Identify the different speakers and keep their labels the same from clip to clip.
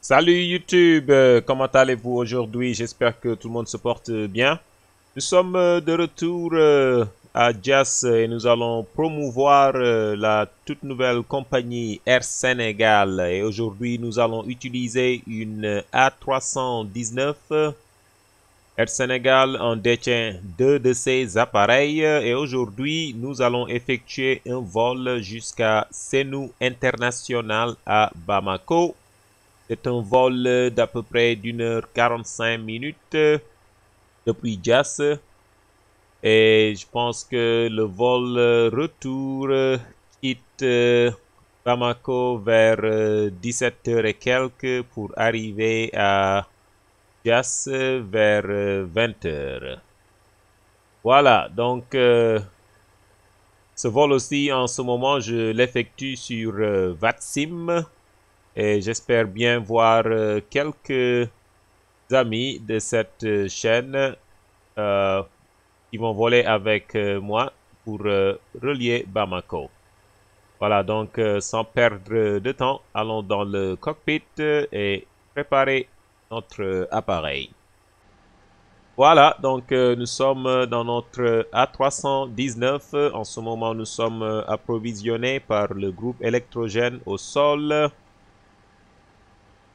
Speaker 1: Salut YouTube, comment allez-vous aujourd'hui? J'espère que tout le monde se porte bien. Nous sommes de retour à Jazz et nous allons promouvoir la toute nouvelle compagnie Air Sénégal. Et aujourd'hui, nous allons utiliser une A319. Air Sénégal en détient deux de ces appareils et aujourd'hui, nous allons effectuer un vol jusqu'à Sénou International à Bamako. C'est un vol d'à peu près d'1h45 depuis Diass. Et je pense que le vol retour quitte Bamako vers 17h et quelques pour arriver à Diass vers 20h. Voilà, donc ce vol aussi en ce moment je l'effectue sur VATSIM. Et j'espère bien voir quelques amis de cette chaîne qui vont voler avec moi pour relier Bamako. Voilà, donc sans perdre de temps, allons dans le cockpit et préparer notre appareil. Voilà, donc nous sommes dans notre A319. En ce moment, nous sommes approvisionnés par le groupe électrogène au sol.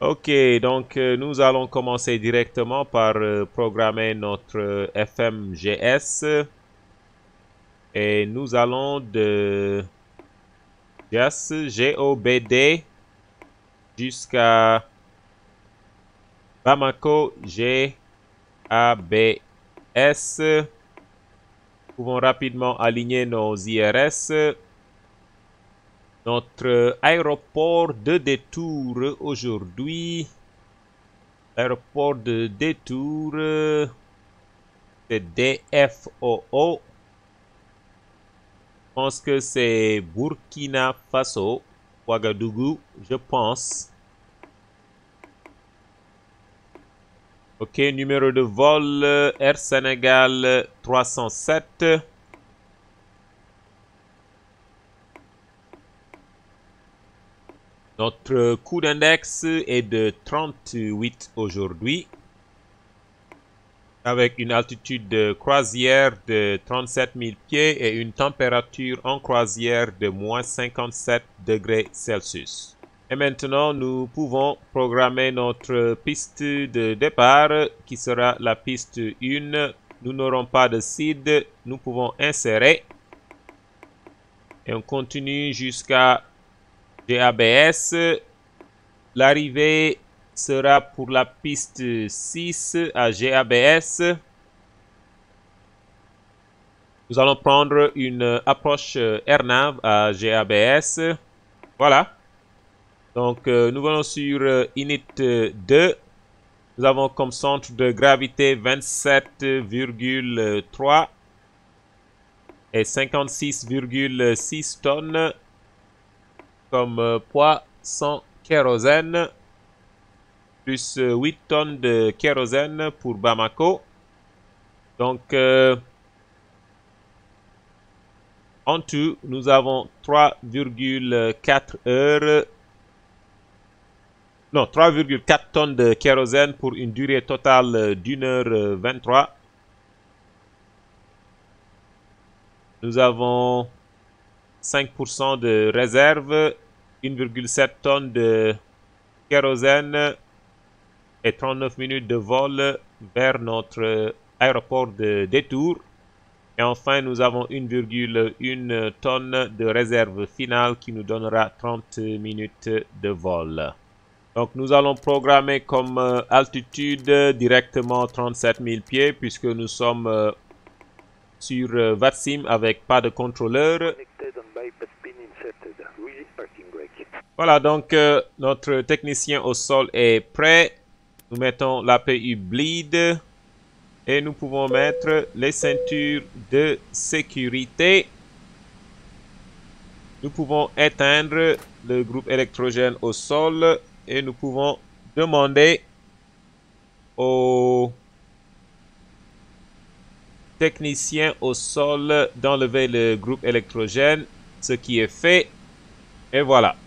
Speaker 1: Ok, donc nous allons commencer directement par programmer notre FMGS et nous allons de JAS GOBD jusqu'à Bamako GABS. Nous pouvons rapidement aligner nos IRS. Notre aéroport de détour aujourd'hui, aéroport de détour, c'est DFOO. Je pense que c'est Burkina Faso, Ouagadougou, je pense. Ok, numéro de vol Air Sénégal 307. Notre coût d'index est de 38 aujourd'hui, avec une altitude de croisière de 37 000 pieds et une température en croisière de moins 57 degrés Celsius. Et maintenant, nous pouvons programmer notre piste de départ, qui sera la piste 1. Nous n'aurons pas de seed, nous pouvons insérer. Et on continue jusqu'à GABS. L'arrivée sera pour la piste 6 à GABS. Nous allons prendre une approche AirNav à GABS. Voilà. Donc, nous venons sur Init 2. Nous avons comme centre de gravité 27,3 et 56,6 tonnes comme poids sans kérosène, plus 8 tonnes de kérosène pour Bamako. Donc, en tout, nous avons 3,4 heures. Non, 3,4 tonnes de kérosène pour une durée totale d'1h23. Nous avons 5% de réserve, 1,7 tonnes de kérosène et 39 minutes de vol vers notre aéroport de détour. Et enfin, nous avons 1,1 tonne de réserve finale qui nous donnera 30 minutes de vol. Donc, nous allons programmer comme altitude directement 37 000 pieds puisque nous sommes sur VATSIM avec pas de contrôleur. Voilà, donc notre technicien au sol est prêt. Nous mettons l'APU bleed et nous pouvons mettre les ceintures de sécurité. Nous pouvons éteindre le groupe électrogène au sol et nous pouvons demander aux techniciens au sol d'enlever le groupe électrogène, ce qui est fait. Et voilà.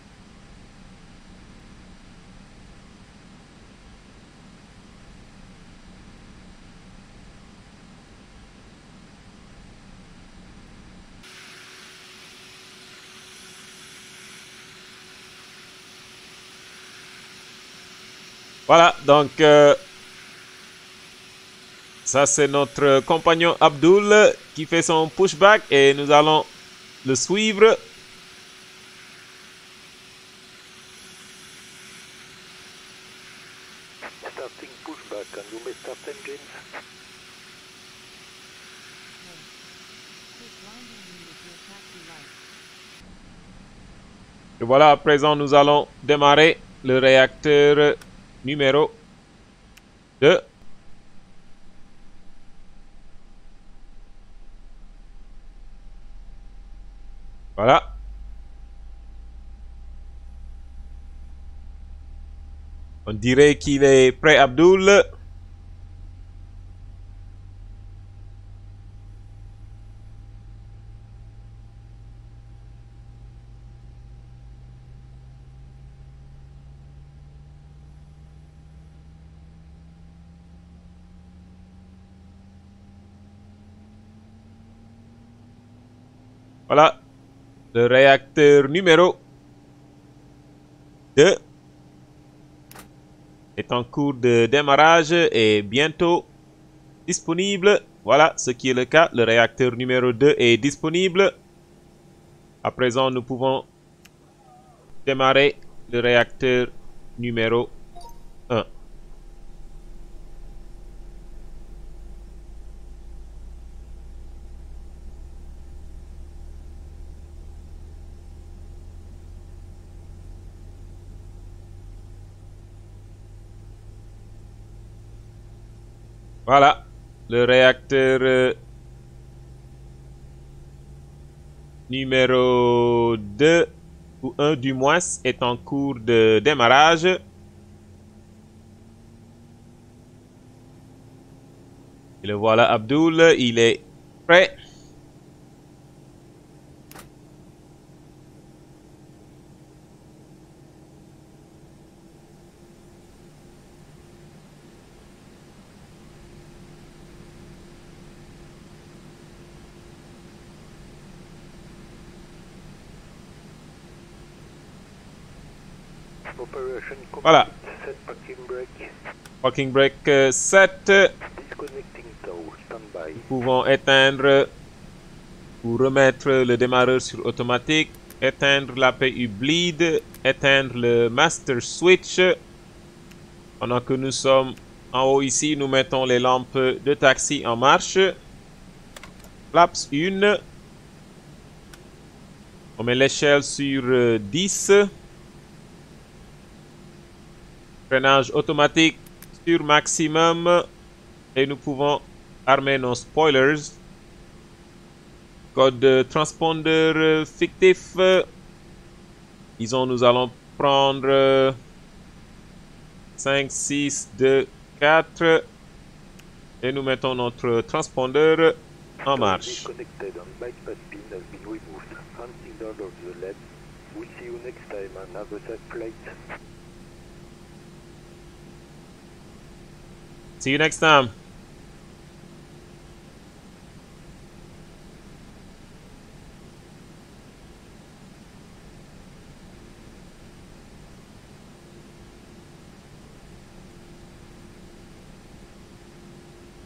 Speaker 1: Voilà, donc ça c'est notre compagnon Abdul qui fait son pushback et nous allons le suivre.
Speaker 2: Starting pushback, and you may start engines.
Speaker 1: Et voilà, à présent nous allons démarrer le réacteur numéro 2. Voilà. On dirait qu'il est prêt, Abdul. Voilà. Le réacteur numéro 2 est en cours de démarrage et bientôt disponible. Voilà ce qui est le cas. Le réacteur numéro 2 est disponible. À présent, nous pouvons démarrer le réacteur numéro 1. Voilà, le réacteur numéro 2, ou 1 du moins, est en cours de démarrage. Et le voilà, Abdul, il est prêt.
Speaker 2: Operation complete.
Speaker 1: Voilà.
Speaker 2: Set parking brake.
Speaker 1: Parking brake 7.
Speaker 2: Disconnecting tow. Standby.
Speaker 1: Nous pouvons éteindre ou remettre le démarreur sur automatique, éteindre l'APU bleed, éteindre le master switch. Pendant que nous sommes en haut ici, nous mettons les lampes de taxi en marche. Flaps 1. On met l'échelle sur 10. Freinage automatique sur maximum. Et nous pouvons armer nos spoilers. Code transponder fictif. Disons, nous allons prendre 5, 6, 2, 4. Et nous mettons notre transpondeur en marche.
Speaker 2: Disconnected and bypass pin has been removed. Unsignal of the LED. We'll see you next time and have a safe flight.
Speaker 1: See you next time.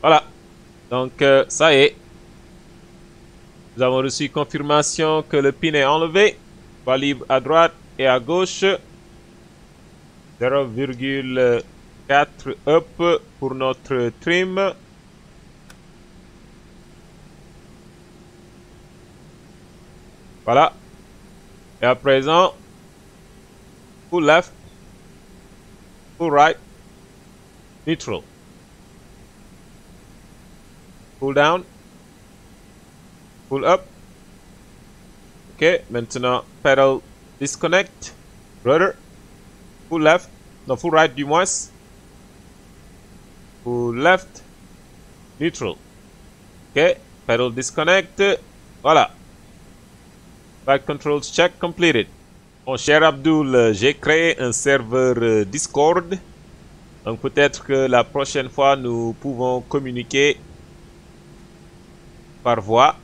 Speaker 1: Voilà. Donc, ça y est. Nous avons reçu confirmation que le pin est enlevé. Voie libre à droite et à gauche. 0,4 up pour notre trim. Voilà. Et à présent, full left, full right, neutral. Pull down. Pull up. Ok, maintenant, pedal disconnect. Rudder. Full left. Non, full right du moins. Full left. Neutral. Ok, pedal disconnect. Voilà. Back controls check completed. Mon cher Abdul, j'ai créé un serveur Discord. Donc peut-être que la prochaine fois, nous pouvons communiquer par voix.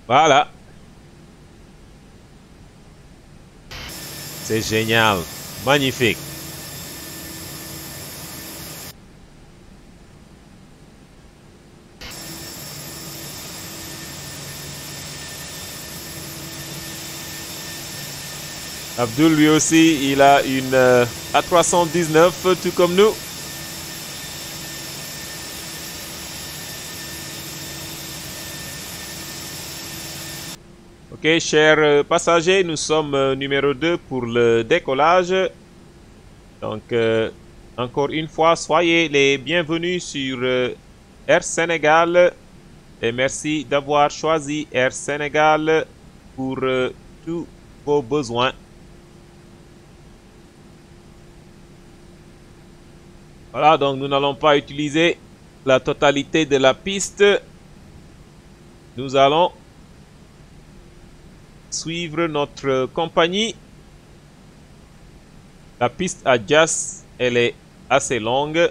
Speaker 1: Voilà. C'est génial. Magnifique. Abdul, lui aussi, il a une A319, tout comme nous. Ok, chers passagers, nous sommes numéro 2 pour le décollage. Donc, encore une fois, soyez les bienvenus sur Air Sénégal. Et merci d'avoir choisi Air Sénégal pour tous vos besoins. Voilà, donc nous n'allons pas utiliser la totalité de la piste. Nous allons suivre notre compagnie. La piste à Diass, elle est assez longue.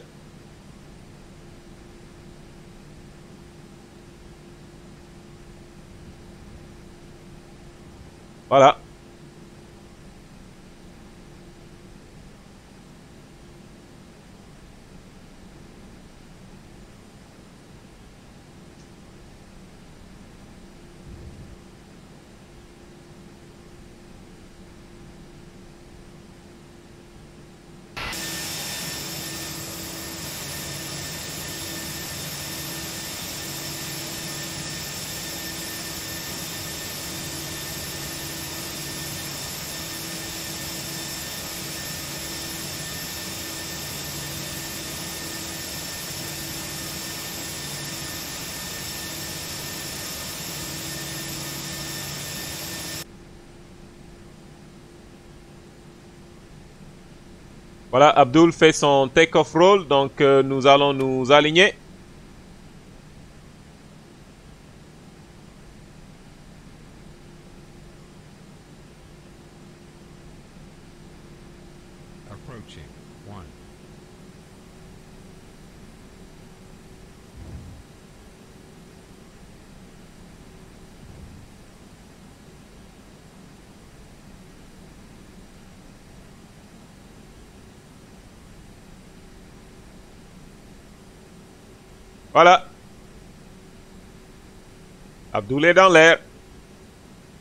Speaker 1: Voilà. Voilà, Abdul fait son take-off roll, donc nous allons nous aligner.
Speaker 3: Approaching. 1.
Speaker 1: Voilà. Abdul est dans l'air.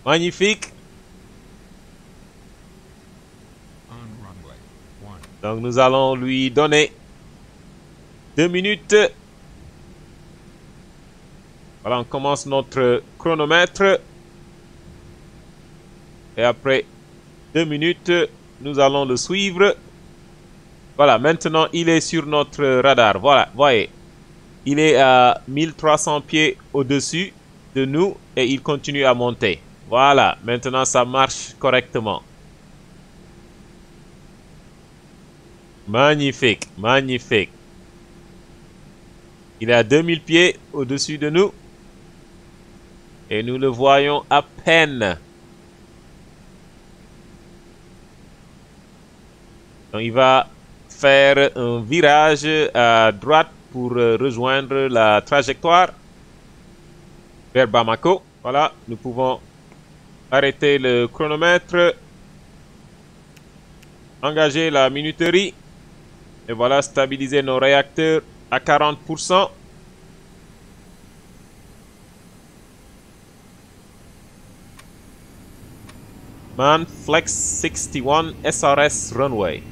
Speaker 1: Magnifique.
Speaker 3: On runway. 1.
Speaker 1: Donc nous allons lui donner 2 minutes. Voilà, on commence notre chronomètre. Et après 2 minutes, nous allons le suivre. Voilà, maintenant il est sur notre radar. Voilà, voyez. Il est à 1300 pieds au-dessus de nous et il continue à monter. Voilà, maintenant ça marche correctement. Magnifique, magnifique. Il est à 2000 pieds au-dessus de nous. Et nous le voyons à peine. Donc il va faire un virage à droite pour rejoindre la trajectoire vers Bamako. Voilà, nous pouvons arrêter le chronomètre, engager la minuterie et voilà, stabiliser nos réacteurs à 40%. Man Flex 61 SRS runway.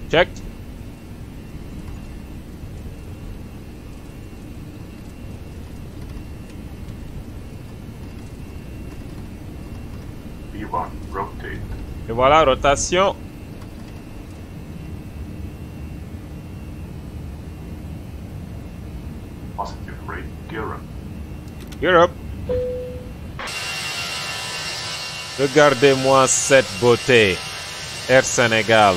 Speaker 1: Checked.
Speaker 2: V1, rotate.
Speaker 1: Et voilà, rotation.
Speaker 2: Positive rate, gear up.
Speaker 1: Europe. Regardez-moi cette beauté. Air Sénégal.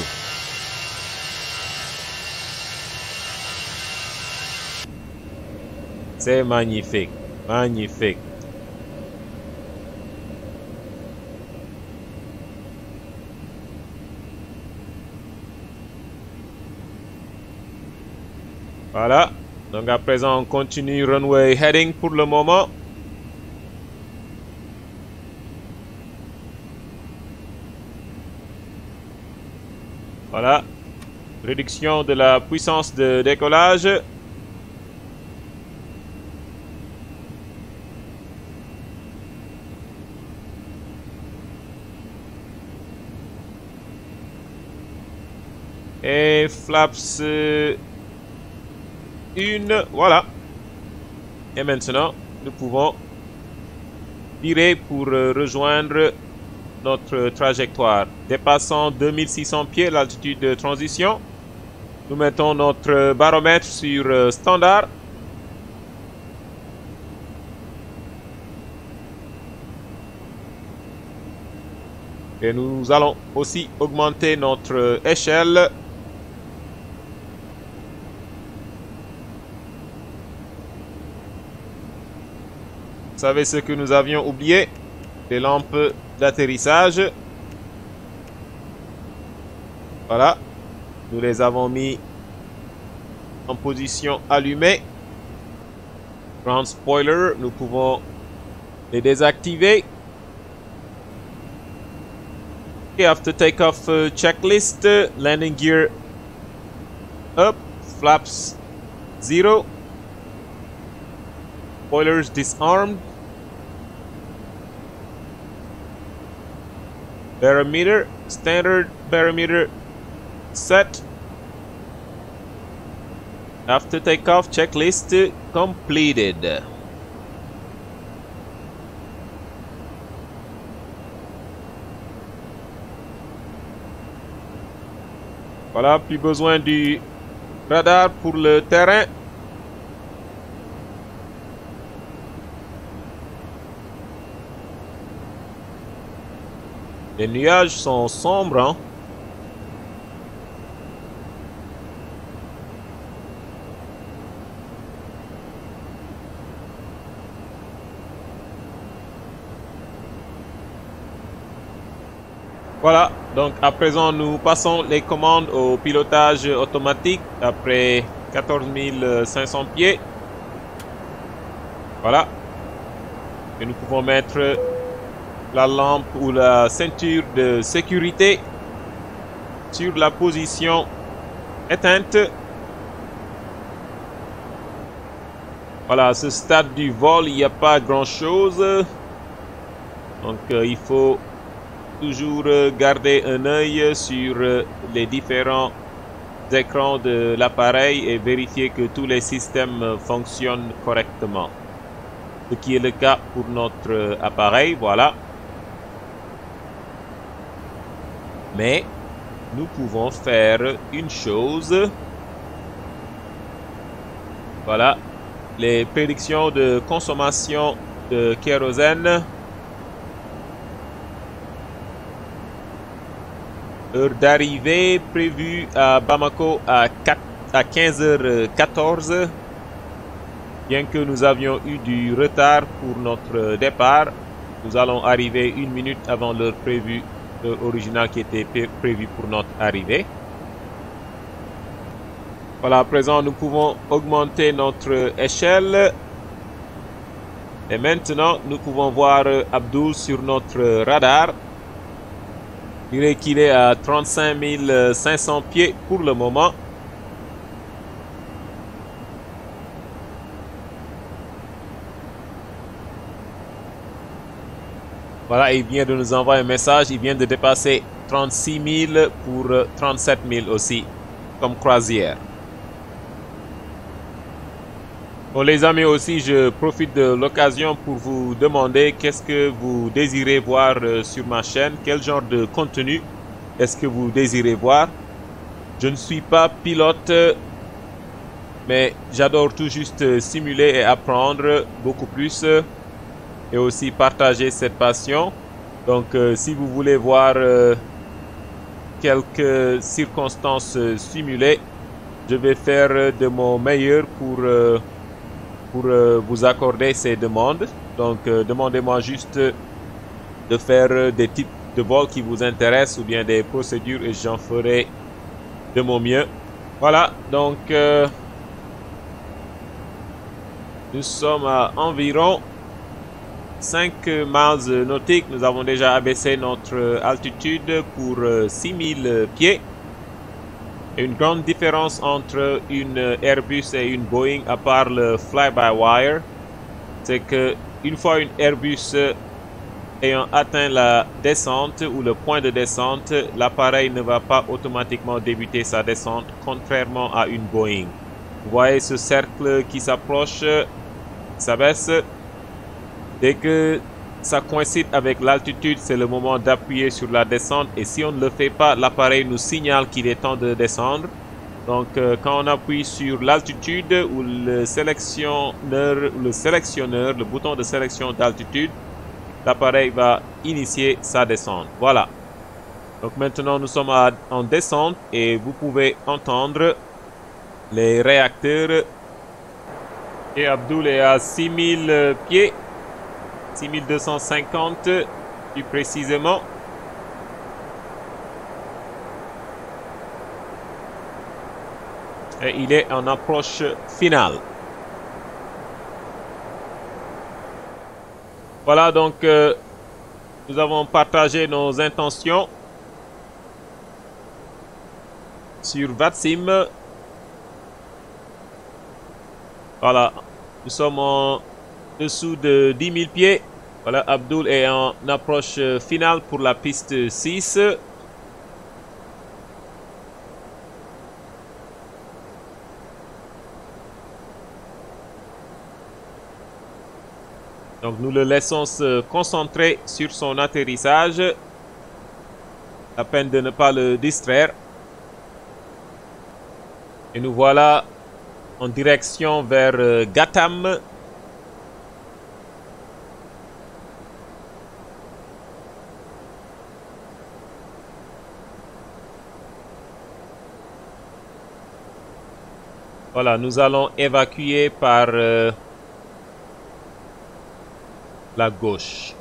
Speaker 1: C'est magnifique. Magnifique. Voilà. Donc à présent, on continue runway heading pour le moment. Voilà. Réduction de la puissance de décollage. Et flaps 1, voilà. Et maintenant, nous pouvons virer pour rejoindre notre trajectoire. Dépassant 2600 pieds l'altitude de transition, nous mettons notre baromètre sur standard. Et nous allons aussi augmenter notre échelle. Vous savez ce que nous avions oublié? Les lampes d'atterrissage. Voilà. Nous les avons mis en position allumée. Ground spoiler, nous pouvons les désactiver. Okay, after takeoff checklist, landing gear up, flaps 0. Spoilers disarmed. Barometer, standard barometer set. After takeoff, checklist completed. Voilà, plus besoin du radar pour le terrain. Les nuages sont sombres, hein? Voilà, donc à présent nous passons les commandes au pilotage automatique après 14 500 pieds. Voilà. Et nous pouvons mettre la lampe ou la ceinture de sécurité sur la position éteinte. Voilà, à ce stade du vol, il n'y a pas grand-chose. Donc il faut toujours garder un œil sur les différents écrans de l'appareil et vérifier que tous les systèmes fonctionnent correctement. Ce qui est le cas pour notre appareil, voilà. Mais nous pouvons faire une chose. Voilà, les prédictions de consommation de kérosène. Heure d'arrivée prévue à Bamako à 15h14. Bien que nous avions eu du retard pour notre départ, nous allons arriver 1 minute avant l'heure prévue, l'heure originale qui était prévue pour notre arrivée. Voilà, à présent nous pouvons augmenter notre échelle. Et maintenant nous pouvons voir Abdul sur notre radar. Je dirais qu'il est à 35 500 pieds pour le moment. Voilà, il vient de nous envoyer un message. Il vient de dépasser 36 000 pour 37 000 aussi, comme croisière. Bon les amis, aussi je profite de l'occasion pour vous demander qu'est-ce que vous désirez voir sur ma chaîne, quel genre de contenu est-ce que vous désirez voir. Je ne suis pas pilote, mais j'adore tout juste simuler et apprendre beaucoup plus et aussi partager cette passion. Donc si vous voulez voir quelques circonstances simulées, je vais faire de mon meilleur pour vous accorder ces demandes. Donc demandez-moi juste de faire des types de vols qui vous intéressent ou bien des procédures et j'en ferai de mon mieux. Voilà, donc Nous sommes à environ 5 miles nautiques. Nous avons déjà abaissé notre altitude pour 6000 pieds. Et une grande différence entre une Airbus et une Boeing, à part le fly-by-wire, c'est que une fois une Airbus ayant atteint la descente ou le point de descente, l'appareil ne va pas automatiquement débuter sa descente, contrairement à une Boeing. Vous voyez ce cercle qui s'approche, s'abaisse. Dès que ça coïncide avec l'altitude, c'est le moment d'appuyer sur la descente. Et si on ne le fait pas, l'appareil nous signale qu'il est temps de descendre. Donc, quand on appuie sur l'altitude ou le sélectionneur, le bouton de sélection d'altitude, l'appareil va initier sa descente. Voilà. Donc maintenant, nous sommes en descente et vous pouvez entendre les réacteurs. Et Abdul est à 6000 pieds. 6250 plus précisément. Et il est en approche finale. Voilà, donc nous avons partagé nos intentions sur VATSIM. Voilà, nous sommes en dessous de 10 000 pieds. Voilà, Abdul est en approche finale pour la piste 6. Donc nous le laissons se concentrer sur son atterrissage, à peine de ne pas le distraire. Et nous voilà en direction vers Gatham. Voilà, nous allons évacuer par la gauche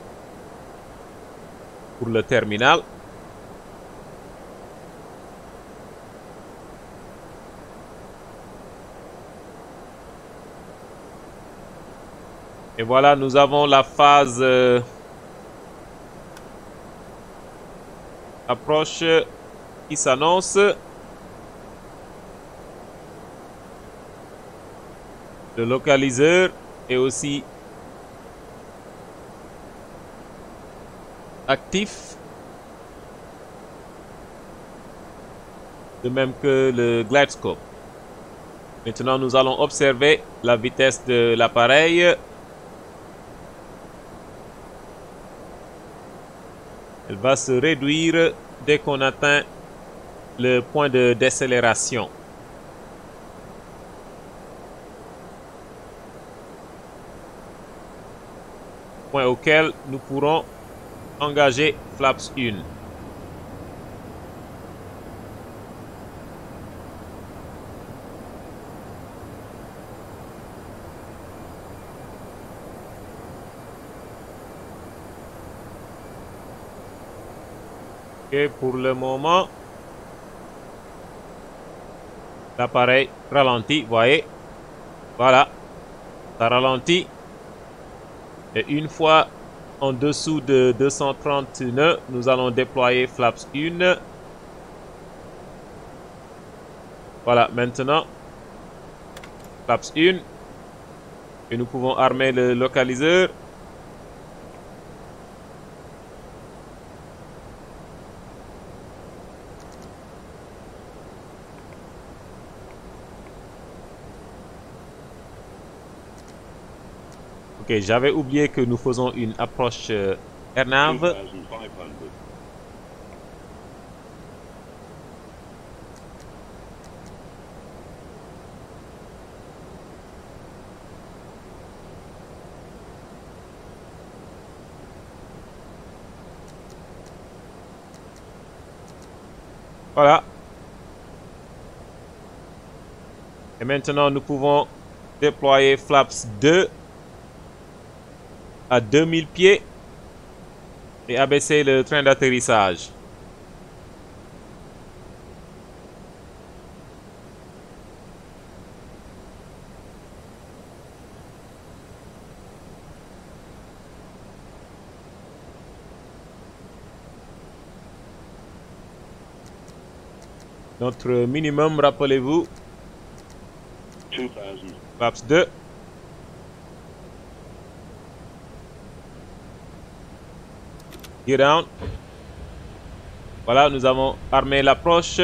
Speaker 1: pour le terminal. Et voilà, nous avons la phase approche qui s'annonce. Le localiseur est aussi actif, de même que le glidescope. Maintenant, nous allons observer la vitesse de l'appareil. Elle va se réduire dès qu'on atteint le point de décélération. Point auquel nous pourrons engager flaps 1. Et pour le moment, l'appareil ralentit, voyez. Voilà, ça ralentit. Et une fois en dessous de 230 nœuds, nous allons déployer flaps 1. Voilà, maintenant, flaps 1. Et nous pouvons armer le localiseur. Ok, j'avais oublié que nous faisons une approche airnav. Voilà. Et maintenant, nous pouvons déployer flaps 2 à 2000 pieds et abaisser le train d'atterrissage. Notre minimum, rappelez-vous.
Speaker 4: 2000.
Speaker 1: Flaps 2. Gear down. Voilà, nous avons armé l'approche.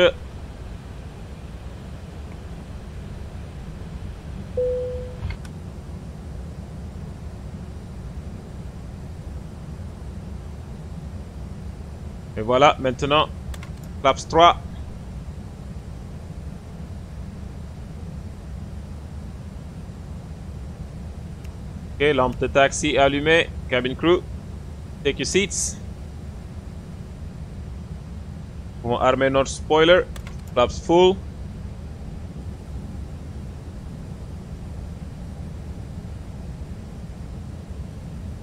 Speaker 1: Et voilà, maintenant, flaps 3. Ok, lampe de taxi allumée. Cabin crew, take your seats. Nous pouvons armer notre spoiler. Flaps full.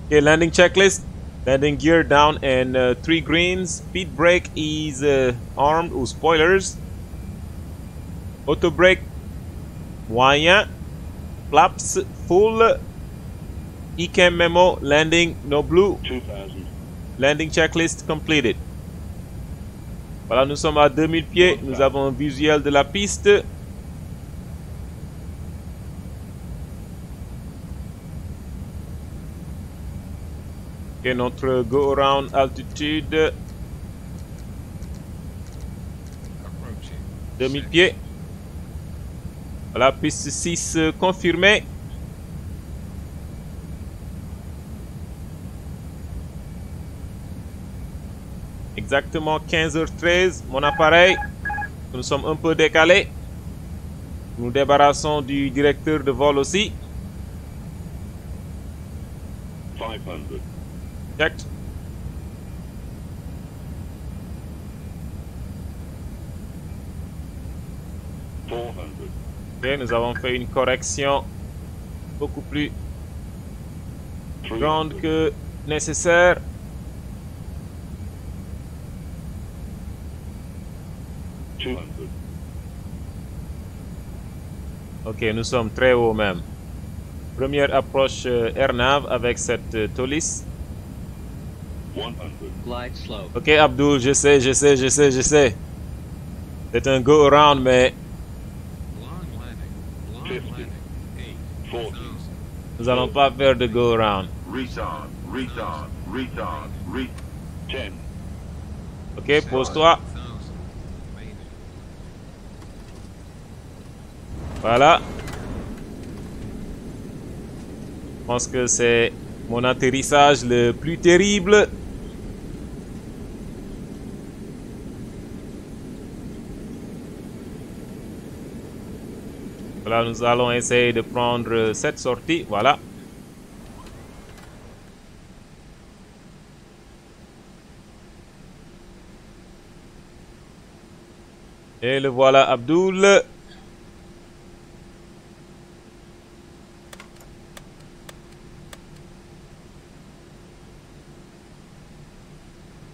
Speaker 1: Okay, landing checklist. Landing gear down and 3 greens. Speed brake is armed with spoilers. Auto brake moyen. Flaps full. ECAM memo. Landing no blue.
Speaker 4: 2000.
Speaker 1: Landing checklist completed. Voilà, nous sommes à 2000 pieds. Nous avons un visuel de la piste. Et notre go around altitude.
Speaker 3: Approaching.
Speaker 1: 2000 pieds. Voilà, piste 6 confirmée. Exactement 15h13, mon appareil. Nous sommes un peu décalés. Nous débarrassons du directeur de vol aussi.
Speaker 4: 500.
Speaker 1: Checked. Ok, nous avons fait une correction beaucoup plus grande que nécessaire. Ok, nous sommes très haut même. Première approche airnav avec cette Tolis.
Speaker 4: 100.
Speaker 5: Glide slow.
Speaker 1: Ok, Abdul, je sais. C'est un go around, mais
Speaker 3: Long landing. Long
Speaker 4: 50.
Speaker 3: landing. 8.
Speaker 4: 40.
Speaker 1: nous allons pas faire de go around.
Speaker 6: Retard, retard, retard, retard.
Speaker 4: 10.
Speaker 1: Ok, pose-toi.
Speaker 3: 1000. Made it.
Speaker 1: Voilà. Je pense que c'est mon atterrissage le plus terrible. Voilà, nous allons essayer de prendre cette sortie. Voilà. Et le voilà, Abdul.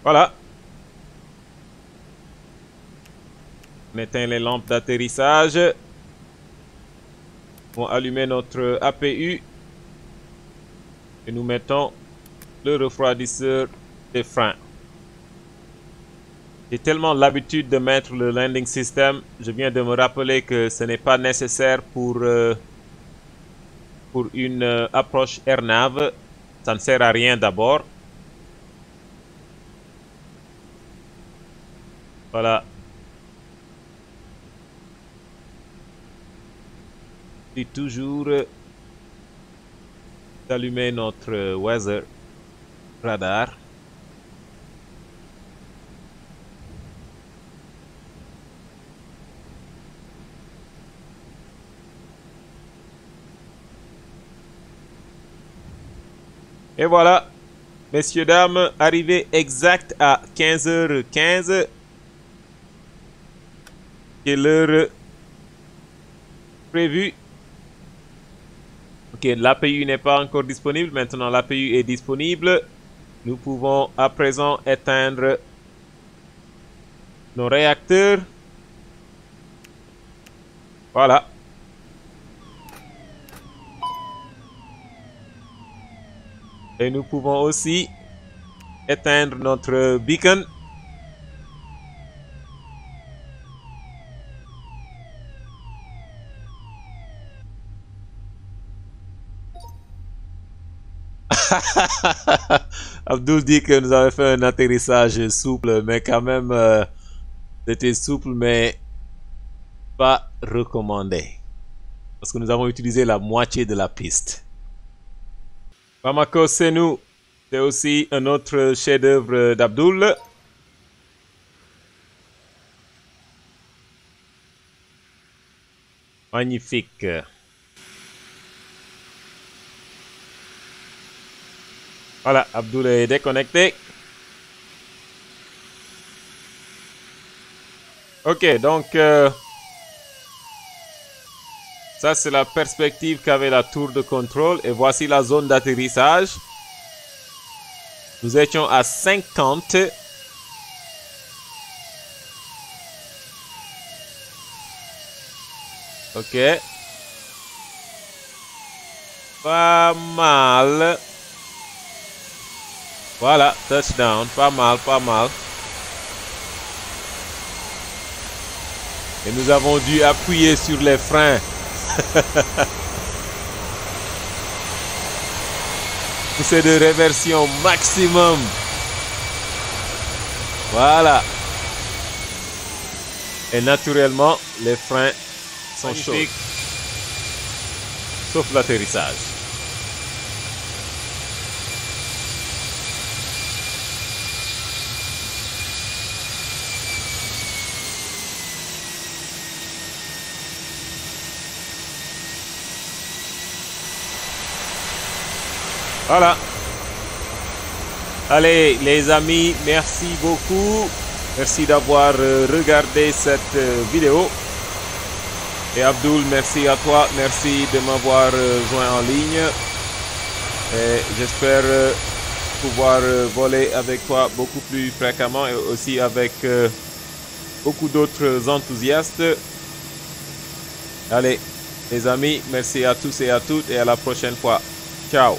Speaker 1: Voilà. On éteint les lampes d'atterrissage. On va allumer notre APU. Et nous mettons le refroidisseur des freins. J'ai tellement l'habitude de mettre le landing system. Je viens de me rappeler que ce n'est pas nécessaire pour une approche airnav. Ça ne sert à rien d'abord. Voilà. Et toujours d'allumer notre weather radar. Et voilà, messieurs, dames, arrivé exact à 15h15. Qui est l'heure prévue. Ok, l'APU n'est pas encore disponible. Maintenant, l'APU est disponible. Nous pouvons à présent éteindre nos réacteurs. Voilà. Et nous pouvons aussi éteindre notre beacon. Abdul dit que nous avons fait un atterrissage souple, mais quand même, c'était souple, mais pas recommandé. Parce que nous avons utilisé la moitié de la piste. Bamako, c'est nous. C'est aussi un autre chef-d'œuvre d'Abdul. Magnifique. Voilà, Abdul est déconnecté. Ok, donc ça c'est la perspective qu'avait la tour de contrôle et voici la zone d'atterrissage. Nous étions à 50. Ok. Pas mal. Voilà, touchdown. Pas mal, pas mal. Et nous avons dû appuyer sur les freins. Poussée de réversion maximum. Voilà. Et naturellement, les freins sont chauds. Sauf l'atterrissage. Voilà. Allez les amis, merci beaucoup. Merci d'avoir regardé cette vidéo. Et Abdul, merci à toi. Merci de m'avoir joint en ligne. Et j'espère pouvoir voler avec toi beaucoup plus fréquemment et aussi avec beaucoup d'autres enthousiastes. Allez les amis, merci à tous et à toutes et à la prochaine fois. Ciao.